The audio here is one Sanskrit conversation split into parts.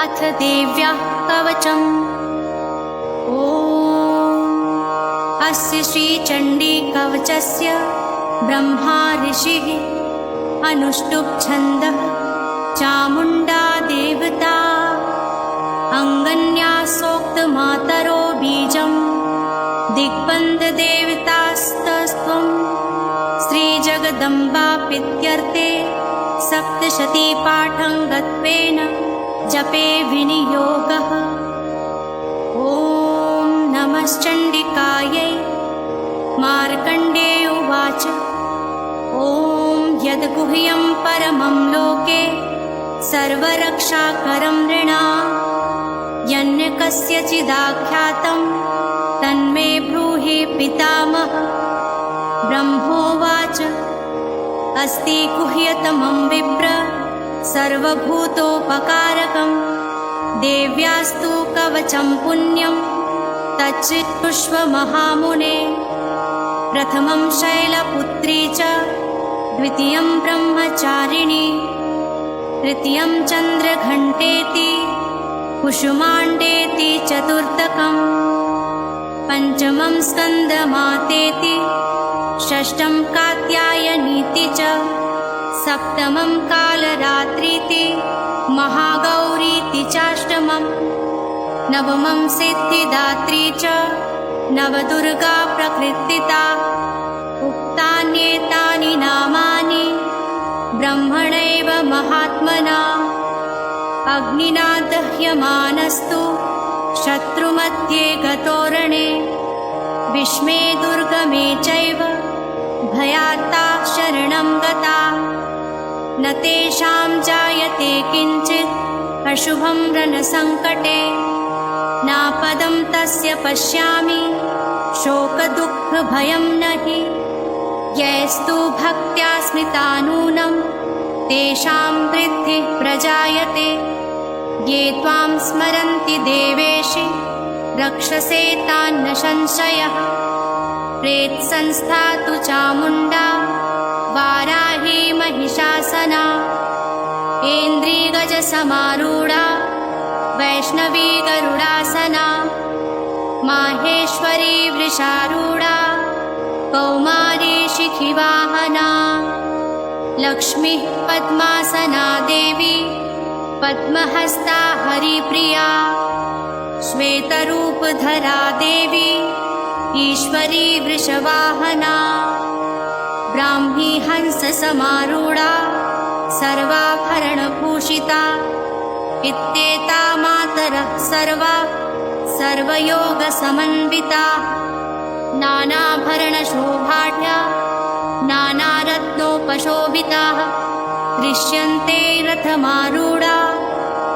अथ देव्याः कवचम्। ॐ अस्य श्रीचण्डीकवचस्य ब्रह्मा ऋषिः अनुष्टुप् छन्दः चामुण्डा देवता अङ्गन्यासोक्तमातरो बीजम् दिग्बन्धदेवतास्तस्त्वं श्रीजगदम्बाप्रीत्यर्थे सप्तशतीपाठङ्गत्वेन जपे विनियोगः। ॐ नमश्चण्डिकायै। मार्कण्डेय उवाच ॐ यद्गुह्यं परमं लोके सर्वरक्षाकरं नृणां यन्न कस्यचिदाख्यातं तन्मे ब्रूहि पितामह। ब्रह्मोवाच अस्ति गुह्यतमं विप्र सर्वभूतोपकारकं देव्यास्तु कवचं पुण्यं तच्चित्पुष्व महामुने। प्रथमं शैलपुत्री च द्वितीयं ब्रह्मचारिणी तृतीयं चन्द्रघण्टेति कुसुमाण्डेति चतुर्थकम् पञ्चमं स्कन्दमातेति षष्ठं कात्यायनीति च सप्तमं कालरात्रीति महागौरीति चाष्टमं नवमं सिद्धिदात्री च नवदुर्गा प्रकृतिता। उक्तान्येतानि नामानि ब्रह्मणैव महात्मना अग्निना दह्यमानस्तु शत्रुमध्ये गतोरणे विस्मे दुर्गमे चैव भयात्ता शरणं गता न तेषां जायते किञ्चित् अशुभं रणसङ्कटे नापदं तस्य पश्यामि शोकदुःखभयं न हि यैस्तु भक्त्या स्मृता नूनं तेषां वृद्धिः प्रजायते ये त्वां स्मरन्ति देवेशि रक्षसे तान्न संशयः। प्रेतसंस्था तु चामुण्डा वाराही महिषासना ऐन्द्रिगजसमारूढा वैष्णवी गरुडासना माहेश्वरी वृषारूढा कौमारी शिखिवाहना लक्ष्मीः पद्मासना देवी पद्महस्ता हरिप्रिया श्वेतरूपधरा देवी ईश्वरी वृषवाहना ब्राह्मी हंससमारूढा सर्वाभरणभूषिता इत्येता मातरः सर्वा सर्वयोगसमन्विता नानाभरणशोभाढ्या नानारत्नोपशोभिताः दृश्यन्ते रथमारूढा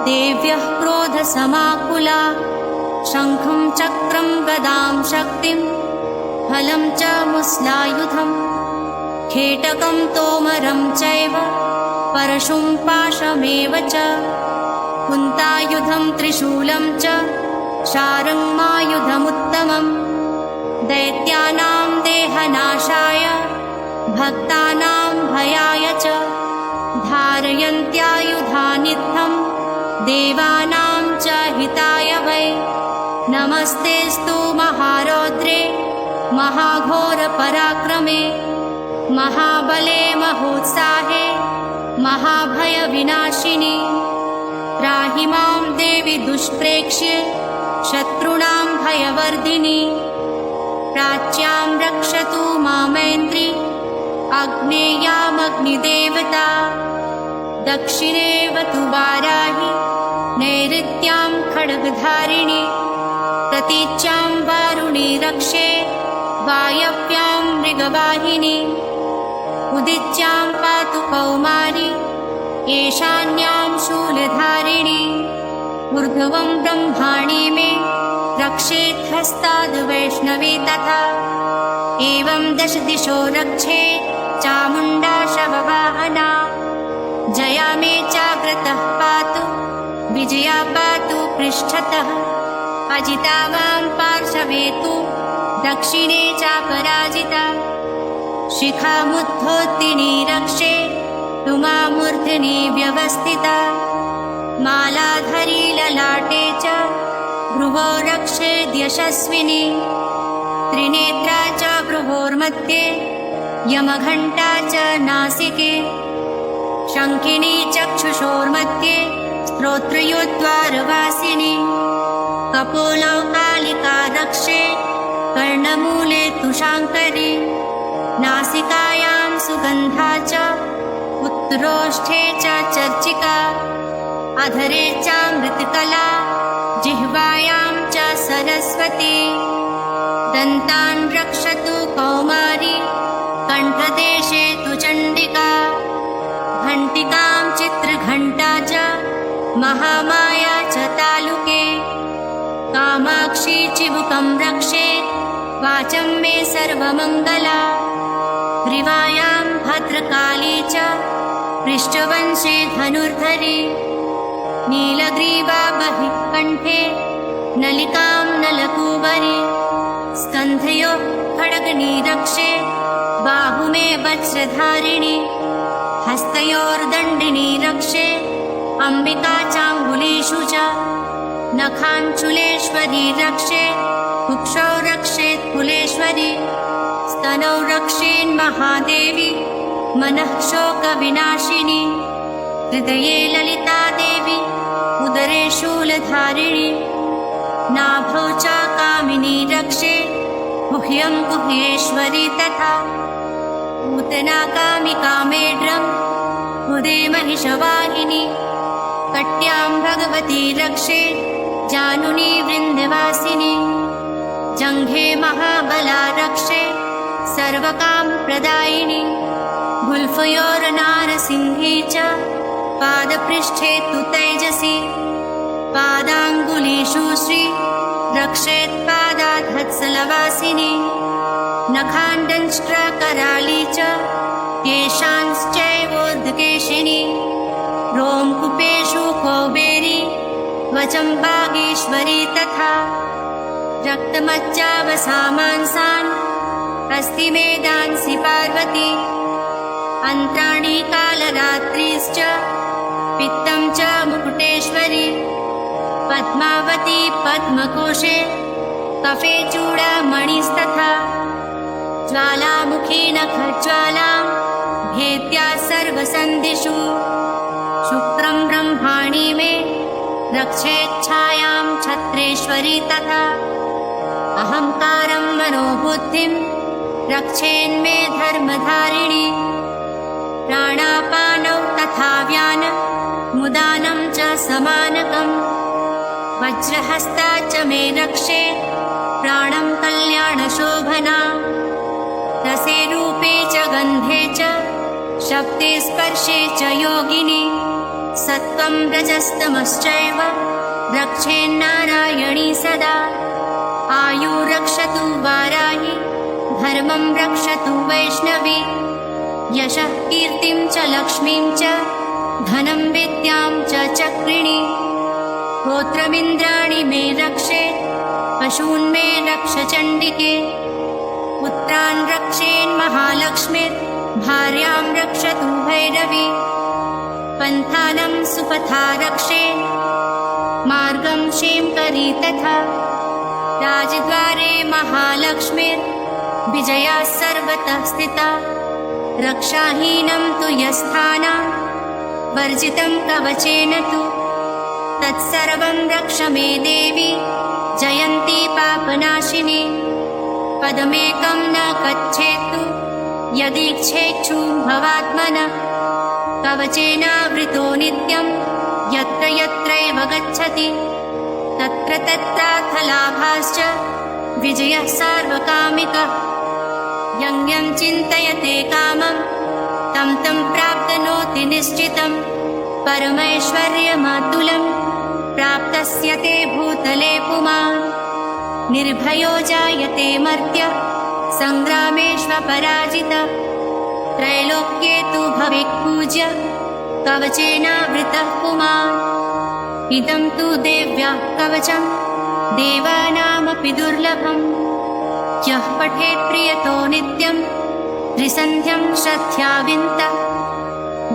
देव्यः क्रोधसमाकुला शङ्खं चक्रं गदां शक्तिं फलं च मुस्लायुधं खेटकं तोमरं चैव परशुं पाशमेव च कुन्तायुधं त्रिशूलं च शारङ्गमायुधमुत्तमं दैत्यानां देहनाशाय भक्तानां भयाय च धारयन्त्यायुधानित्थं देवानां च हिताय वै। नमस्तेस्तु महारौद्रे महाघोरपराक्रमे महाबले महोत्साहे महाभयविनाशिनि त्राहि मां देवि दुष्प्रेक्ष्ये शत्रूणां भयवर्धिनि प्राच्यां रक्षतु मामैन्द्री आग्नेयामग्निदेवता दक्षिणेवतु वाराहि नैऋत्यां खड्गधारिणि प्रतीच्यां वारुणी रक्षे वायव्यां मृगवाहिनी उदिच्यां पातु कौमारी ईशान्यां शूलधारिणी ऊर्ध्वं ब्रह्माणि मे रक्षेत् हस्ताद् वैष्णवी तथा एवं दश दिशो रक्षेत् चामुण्डा शववाहना जया मे जाग्रतः पातु विजया पातु पृष्ठतः अजिता वां पार्श्वे तु दक्षिणे चापराजिता शिखामुद्धोत्तिनी रक्षे तुमामूर्ध्नि व्यवस्थिता मालाधरी ललाटे च भ्रुवो रक्षेद्यशस्विनी त्रिनेत्रा च भ्रुवोर्मध्ये यमघण्टा च नासिके शङ्खिनी चक्षुषोर्मध्ये श्रोत्रयोद्वारवासिनी कपोलौ कालिका रक्षे कर्णमूले तुषाङ्करी नासिकायां सुगन्धा च उत्तरोष्ठे च चर्चिका अधरे चामृतकला जिह्वायां च सरस्वती दन्तान् रक्षतु कौमारी कण्ठदेशे तु चण्डिका घण्टिकां चित्रघण्टा च महामाया च तालुके कामाक्षी चिबुकं रक्षेत् वाचं मे सर्वमङ्गला ग्रीवायां भद्रकाली च पृष्ठवंशे धनुर्धरी नीलग्रीवा बहिः कण्ठे नलिकां नलकूबरी स्कन्धयोः खड्गनी रक्षे बाहुमे वज्रधारिणी हस्तयोर्दण्डिनी रक्षे अम्बिका चाङ्गुलीषु च नखाञ्चुलेश्वरी रक्षे कुक्षौ रक्षेत् कुलेश्वरी स्तनौ रक्षेन्महादेवी मनः शोकविनाशिनी हृदये ललिता देवी उदरे शूलधारिणी नाभौ च कामिनी रक्षे गुह्यं गुह्येश्वरी तथा पूतना कामिका मेढ्रं हृदे महिषवाहिनी कट्यां भगवती रक्षे जानुनी वृन्दवासिनी जङ्घे महाबला रक्षे सर्वकाम प्रदायिनी गुल्फयोर्नारसिंही च पादपृष्ठे तु तैजसी पादाङ्गुलीषु श्री रक्षेत् पादाधत्सलवासिनी नखाण्डंष्ट्रकराली च केशांश्चैवोर्ध्वकेशिनी रोमकूपेषु कौबेरी वचं बागेश्वरी तथा रक्तमज्जावसामांसान् अस्थिमेधांसि पार्वती अन्त्राणि कालरात्रिश्च पित्तं च मुकुटेश्वरी पद्मावती पद्मकोशे कफे चूडामणिस्तथा ज्वालामुखी नखज्वालां भेद्या सर्वसन्धिषु शुक्रं ब्रह्माणि मे रक्षेच्छायां छत्रेश्वरी तथा अहङ्कारं मनोबुद्धिं रक्षेन्मे धर्मधारिणी प्राणापानौ तथा व्यान मुदानं च समानकम् वज्रहस्ता च मे रक्षे प्राणं कल्याणशोभना रसे रूपे च गन्धे च शब्दे स्पर्शे च योगिनी सत्त्वं रजस्तमश्चैव रक्षेन्नारायणी सदा आयु रक्षतु वाराहि धर्मं रक्षतु वैष्णवी यशः कीर्तिं च लक्ष्मीं च धनं विद्यां च चक्रिणी होत्रमिन्द्राणि मे रक्षे पशून् मे रक्ष चण्डिके पुत्रान् रक्षेन्महालक्ष्मीर् भार्यां रक्षतु भैरवी पन्थानं सुपथा रक्षेन् मार्गं क्षेमकरी तथा राजद्वारे महालक्ष्मीर् विजया सर्वतः स्थिता रक्षाहीनं तु यस्थानं वर्जितं कवचेन तु तत्सर्वं रक्ष मे देवी जयन्ती पापनाशिनी पदमेकं न गच्छेत्तु यदीच्छेक्षु भवात्मनः कवचेनावृतो नित्यं यत्र यत्रैव गच्छति तत्र तत्रार्थलाभाश्च विजयः सार्वकामिकः यं यं चिन्तयते कामं तं तं प्राप्नोति निश्चितं परमैश्वर्यमातुलं प्राप्तस्य ते भूतले पुमान् निर्भयो जायते मर्त्यः सङ्ग्रामेष्वपराजितः त्रैलोक्ये तु भवेत्पूज्य कवचेनावृतः पुमान् इदं तु देव्याः कवचं देवानामपि दुर्लभम् यः पठेत् प्रियतो नित्यं त्रिसन्ध्यं श्रद्धाविन्तः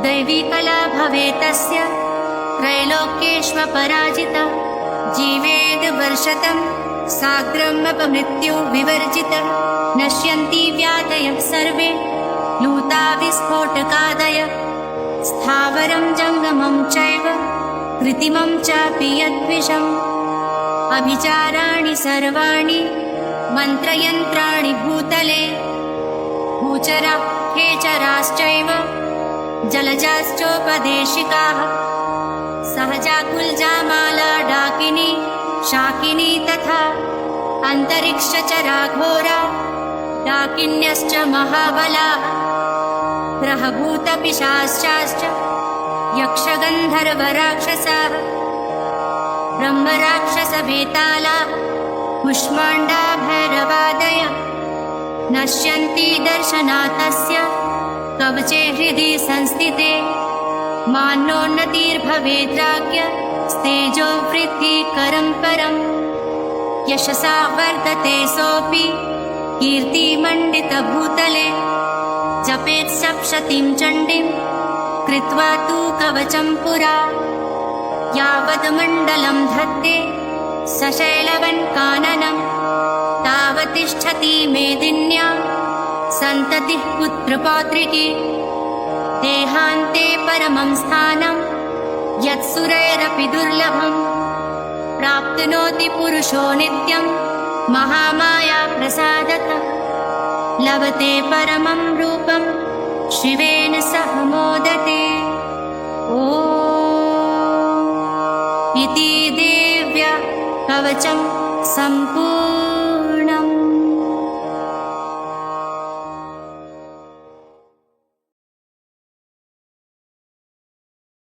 दैवी कला भवेत् तस्य त्रैलोक्येष्वपराजितः जीवेद वर्षतं साग्रमपमृत्यु विवर्जितः नश्यन्ति व्याधयः सर्वे लूता विस्फोटकादय स्थावरं जङ्गमं चैव कृत्रिमं चापि यद्विषम् अभिचाराणि सर्वाणि मन्त्रयन्त्राणि भूतले भूचराः खेचराश्चैव जलजाश्चोपदेशिकाः सहजाकुलजामाला डाकिनी शाकिनी तथा अन्तरिक्षचराघोरा डाकिन्यश्च महाबलाः ग्रहभूतपिशाचाश्च यक्षगन्धर्वराक्षसाः ब्रह्मराक्षसवेतालाः कुष्माण्डा भैरवादय नश्यन्ति दर्शनातस्य कवचे हृदि संस्थिते मान्योन्नतिर्भवेद्राज्ञ स्तेजो वृद्धिकरं परम् यशसा वर्धते सोऽपि कीर्तिमण्डितभूतले जपेत् सप्तशतीं चण्डीं कृत्वा तु कवचं पुरा यावद्मण्डलं धत्ते सशैलवन्काननं तावतिष्ठति मेदिन्या सन्ततिः पुत्रपौत्रिकी देहान्ते परमं स्थानं यत्सुरैरपि दुर्लभं प्राप्नोति पुरुषो नित्यं महामाया प्रसादतः लभते परमं रूपं शिवेन सह मोदते ॐ इति देव्या कवचं सम्पूर्णम्।